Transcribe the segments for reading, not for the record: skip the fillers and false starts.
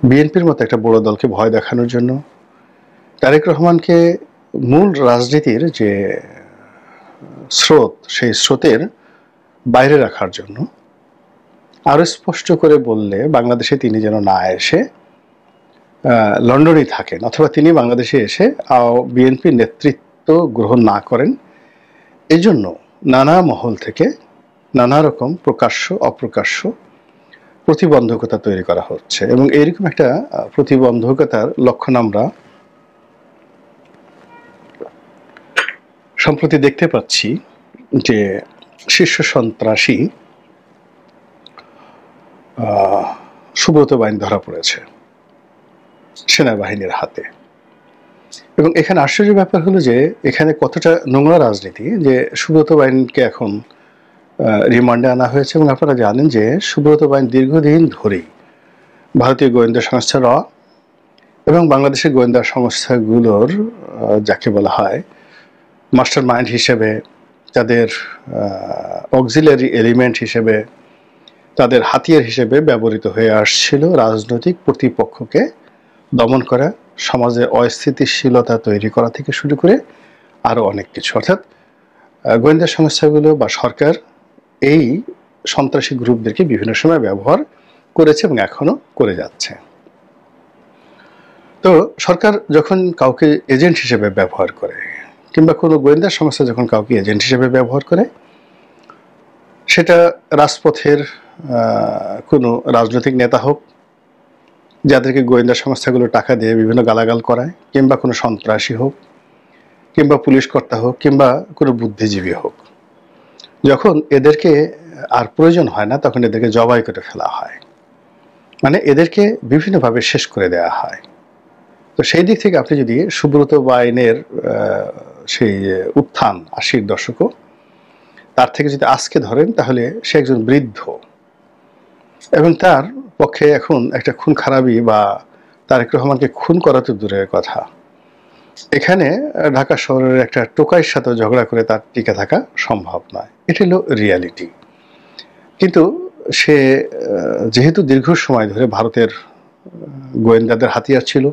বিএনপির মতো একটা বড় দলকে ভয় দেখানোর জন্য, তারেক রহমানকে মূল রাজনীতির যে স্রোত, সেই স্রোতের বাইরে রাখার জন্য আরো স্পষ্ট করে বললে বাংলাদেশে তিনি যেন না এসে লন্ডনেই থাকেন, অথবা তিনি বাংলাদেশে এসে বিএনপি নেতৃত্ব গ্রহণ না করেন, এই জন্য নানা মহল থেকে নানা রকম প্রকাশ্য অপ্রকাশ্য প্রতিবন্ধকতা তৈরি করা হচ্ছে। এবং এইরকম একটা প্রতিবন্ধকতার লক্ষণ আমরা সম্প্রতি দেখতে পাচ্ছি যে শীর্ষ সন্ত্রাসী সুব্রত বাইন ধরা পড়েছে সেনাবাহিনীর হাতে। এবং এখানে আশ্চর্যের ব্যাপার হলো যে এখানে কতটা নোংরা রাজনীতি যে সুব্রত বাইনকে এখন রিমান্ডে আনা হয়েছে। এবং আপনারা জানেন যে সুব্রত বাইন দীর্ঘদিন ধরেই ভারতীয় গোয়েন্দা সংস্থা র এবং বাংলাদেশের গোয়েন্দা সংস্থাগুলোর যাকে বলা হয় মাস্টার মাইন্ড হিসেবে, তাদের অক্সিলারি এলিমেন্ট হিসেবে, তাদের হাতিয়ার হিসেবে ব্যবহৃত হয়ে আসছিল রাজনৈতিক প্রতিপক্ষকে দমন করা, সমাজে অস্থিতিশীলতা তৈরি করা থেকে শুরু করে আরও অনেক কিছু। অর্থাৎ গোয়েন্দা সংস্থাগুলো বা সরকার এই সন্ত্রাসী গ্রুপদেরকে বিভিন্ন সময় ব্যবহার করেছে এবং এখনো করে যাচ্ছে। তো সরকার যখন কাউকে এজেন্ট হিসেবে ব্যবহার করে, কিংবা কোনো গোয়েন্দা সংস্থা যখন কাউকে এজেন্ট হিসেবে ব্যবহার করে, সেটা রাজপথের কোনো রাজনৈতিক নেতা হোক, যাদেরকে গোয়েন্দা সংস্থাগুলো টাকা দিয়ে বিভিন্ন গালাগাল করায়, কিংবা কোনো সন্ত্রাসী হোক, কিংবা পুলিশ কর্তা হোক, কিংবা কোনো বুদ্ধিজীবী হোক, যখন এদেরকে আর প্রয়োজন হয় না তখন এদেরকে জবাই করে ফেলা হয়, মানে এদেরকে বিভিন্নভাবে শেষ করে দেওয়া হয়। তো সেই দিক থেকে আপনি যদি সুব্রত বাইনের সেই উত্থান 80-র দশকও তার থেকে যদি আজকে ধরেন, তাহলে সে একজন বৃদ্ধ এবং তার পক্ষে এখন একটা খুন খারাপি বা তারেক রহমানকে খুন করা তো দূরের কথা, এখানে ঢাকা শহরের একটা টোকাইয়ের সাথে ঝগড়া করে তার টিকে থাকা সম্ভব নয়। এটা হলো রিয়ালিটি। কিন্তু সে যেহেতু দীর্ঘ সময় ধরে ভারতের গোয়েন্দাদের হাতিয়ার ছিল,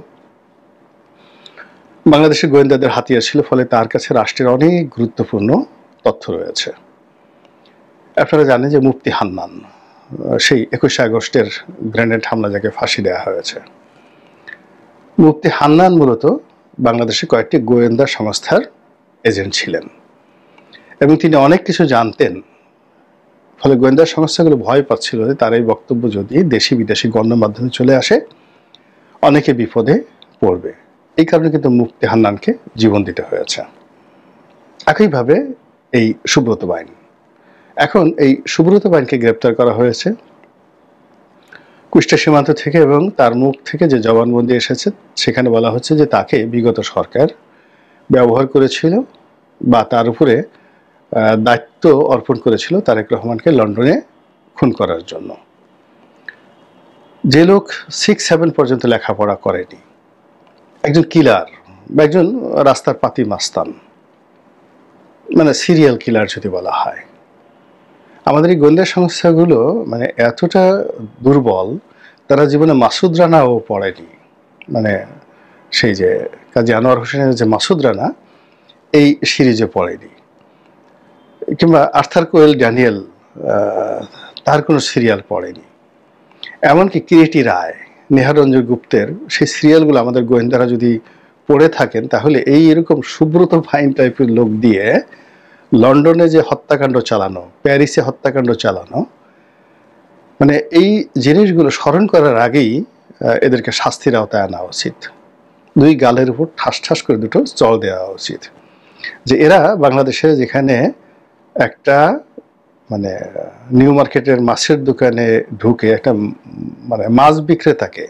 বাংলাদেশের গোয়েন্দাদের হাতিয়ার ছিল, ফলে তার কাছে রাষ্ট্রের অনেক গুরুত্বপূর্ণ তথ্য রয়েছে। আপনারা জানেন যে মুফতি হান্নান, সেই 21শে আগস্টের গ্রেনেড হামলা যাকে ফাঁসি দেওয়া হয়েছে, মুফতি হান্নান মূলত বাংলাদেশে কয়েকটি গোয়েন্দা সংস্থার এজেন্ট ছিলেন এবং তিনি অনেক কিছু জানতেন। ফলে গোয়েন্দা সংস্থাগুলো ভয় পাচ্ছিল যে তার এই বক্তব্য যদি দেশি বিদেশি গণমাধ্যমে চলে আসে, অনেকে বিপদে পড়বে। এই কারণে কিন্তু মুফতি হান্নানকে জীবন দিতে হয়েছে। একইভাবে এই সুব্রত বাইন, এখন এই সুব্রত বাইনকে গ্রেপ্তার করা হয়েছে কুষ্টিয়া সীমান্ত থেকে, এবং তার মুখ থেকে যে জবানবন্দি এসেছে সেখানে বলা হচ্ছে যে তাকে বিগত সরকার ব্যবহার করেছিল বা তার উপরে দায়িত্ব অর্পণ করেছিল তারেক রহমানকে লন্ডনে খুন করার জন্য। যে লোক 6-7 পর্যন্ত লেখাপড়া করেনি, একজন কিলার বা একজন রাস্তার পাতি মাস্তান, মানে সিরিয়াল কিলার যদি বলা হয়, আমাদের এই গোয়েন্দা সংস্থাগুলো মানে এতটা দুর্বল, তারা জীবনে মাসুদ রানাও পড়েনি। মানে সেই যে কাজী আনোয়ার হোসেনের যে মাসুদ রানা, এই সিরিজে পড়েনি, কিংবা আর্থার কোয়েল ড্যানিয়েল তার কোনো সিরিয়াল পড়েনি। এমনকি কিরিটি রায়, নেহারঞ্জন গুপ্তের সেই সিরিয়ালগুলো আমাদের গোয়েন্দারা যদি পড়ে থাকেন, তাহলে এরকম সুব্রত বাইন টাইপের লোক দিয়ে লন্ডনে যে হত্যাকাণ্ড চালানো, প্যারিসে হত্যাকাণ্ড চালানো, মানে এই জিনিসগুলো স্মরণ করার আগেই এদেরকে শাস্তির আওতায় আনা উচিত। দুই গালের উপর ঠাস ঠাস করে দুটো চল দেওয়া উচিত। যে এরা বাংলাদেশে যেখানে একটা মানে নিউ মার্কেটের মাছের দোকানে ঢুকে একটা মানে মাছ বিক্রেতাকে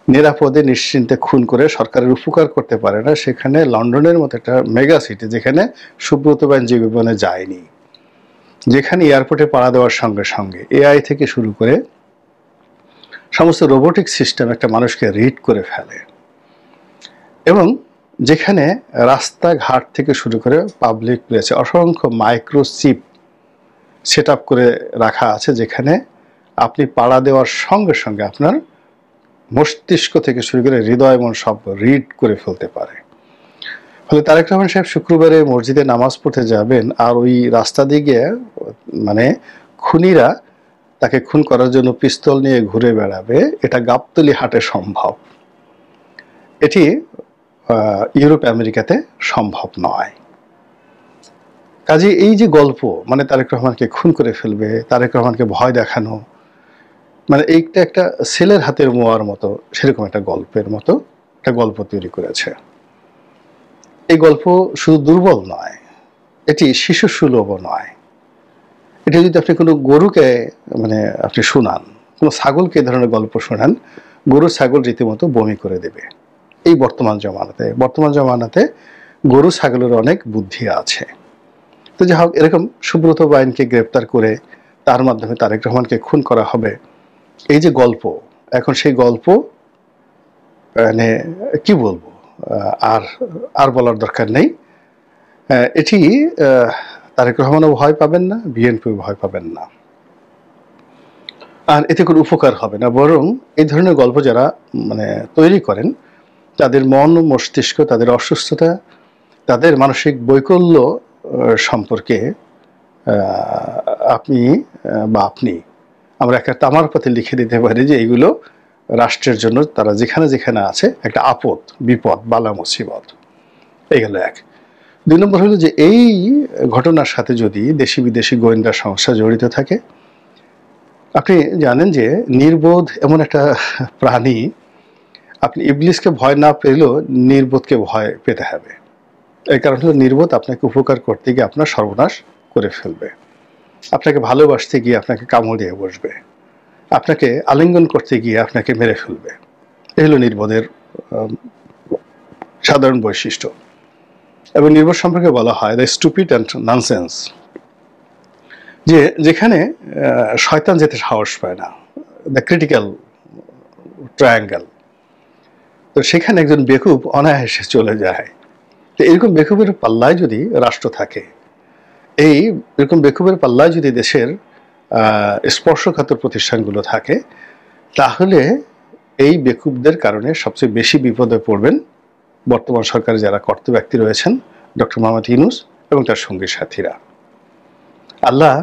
নিরাপদে নিশ্চিন্তে খুন করে সরকারের উপকার করতে পারে না, সেখানে লন্ডনের মতো একটা মেগা সিটি যেখানে সুব্রত বাইন জীবনে যায়নি, যেখানে এয়ারপোর্টে পাড়া দেওয়ার সঙ্গে সঙ্গে এআই থেকে শুরু করে সমস্ত রোবোটিক সিস্টেম একটা মানুষকে রিড করে ফেলে, এবং যেখানে রাস্তাঘাট থেকে শুরু করে পাবলিক প্লেসে অসংখ্য মাইক্রোচিপ সেট আপ করে রাখা আছে, যেখানে আপনি পাড়া দেওয়ার সঙ্গে সঙ্গে আপনার মস্তিষ্ক থেকে শুরু করে হৃদয় মন সব রিড করে ফেলতে পারে। ফলে তারেক রহমান সাহেব শুক্রবারে মসজিদে নামাজ পড়তে যাবেন, আর ওই রাস্তা দিয়ে গিয়ে মানে খুনিরা তাকে খুন করার জন্য পিস্তল নিয়ে ঘুরে বেড়াবে, এটা গাবতলী হাটে সম্ভব। এটি ইউরোপ আমেরিকাতে সম্ভব নয়। কাজে এই যে গল্প, মানে তারেক রহমানকে খুন করে ফেলবে, তারেক রহমানকে ভয় দেখানো, মানে এইটা একটা ছেলের হাতের মোয়ার মতো, সেরকম একটা গল্পের মতো একটা গল্প তৈরি করেছে। এই গল্প শুধু দুর্বল নয়, এটি শিশু সুলভও নয়। এটা যদি আপনি কোনো গরুকে মানে আপনি শোনান, কোনো ছাগলকে এই ধরনের গল্প শোনান, গরু ছাগল রীতিমতো বমি করে দেবে। এই বর্তমান জমানাতে গরু ছাগলের অনেক বুদ্ধি আছে। তো যাই হোক, এরকম সুব্রত বাইনকে গ্রেপ্তার করে তার মাধ্যমে তারেক রহমানকে খুন করা হবে, এই যে গল্প, এখন সেই গল্প মানে কি বলবো, আর আর বলার দরকার নেই। এটি তারেক রহমানও ভয় পাবেন না, বিএনপিও ভয় পাবেন না, আর এতে কোনো উপকার হবে না। বরং এই ধরনের গল্প যারা মানে তৈরি করেন, তাদের মন মস্তিষ্ক, তাদের অসুস্থতা, তাদের মানসিক বৈকল্য সম্পর্কে আপনি বা আপনি আমরা একটা তামার পাতে লিখে দিতে পারি যে এইগুলো রাষ্ট্রের জন্য তারা যেখানে যেখানে আছে একটা আপদ, বিপদ, বালা মুসিবত। এই গেল এক। 2 নম্বর হলো যে এই ঘটনার সাথে যদি দেশি বিদেশি গোয়েন্দা সংস্থা জড়িত থাকে, আপনি জানেন যে নির্বোধ এমন একটা প্রাণী, আপনি ইবলিসকে ভয় না পেলেও নির্বোধকে ভয় পেতে হবে। এই কারণ হলো নির্বোধ আপনাকে উপকার করতে গিয়ে আপনার সর্বনাশ করে ফেলবে, আপনাকে ভালোবাসতে গিয়ে আপনাকে কামড় দিয়ে বসবে, আপনাকে আলিঙ্গন করতে গিয়ে আপনাকে মেরে ফেলবে। এই হলো নির্বোধের সাধারণ বৈশিষ্ট্য। এবং নির্বোধ সম্পর্কে বলা হয় দ্য স্টুপিড অ্যান্ড ননসেন্স, যে যেখানে শয়তান যেতে সাহস পায় না, দ্য ক্রিটিক্যাল ট্রায়াঙ্গেল, তো সেখানে একজন বেকুব অনায়াসে চলে যায়। তো এরকম বেকুবের পাল্লায় যদি রাষ্ট্র থাকে, এরকম বেকুবের পাল্লায় যদি দেশের স্পর্শকাতর প্রতিষ্ঠানগুলো থাকে, তাহলে এই বেকুবদের কারণে সবচেয়ে বেশি বিপদে পড়বেন বর্তমান সরকারে যারা কর্তা ব্যক্তি রয়েছেন, ডক্টর মোহাম্মদ ইউনূস এবং তার সঙ্গী সাথীরা। আল্লাহ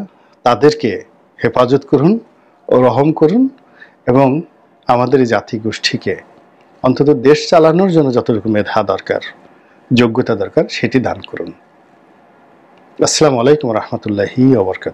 তাদেরকে হেফাজত করুন ও রহম করুন, এবং আমাদের এই জাতি গোষ্ঠীকে অন্তত দেশ চালানোর জন্য যতটুকু মেধা দরকার, যোগ্যতা দরকার, সেটি দান করুন। আসসালামু আলাইকুম রহমতুল্লাহি ওয়া বারাকাতুহু।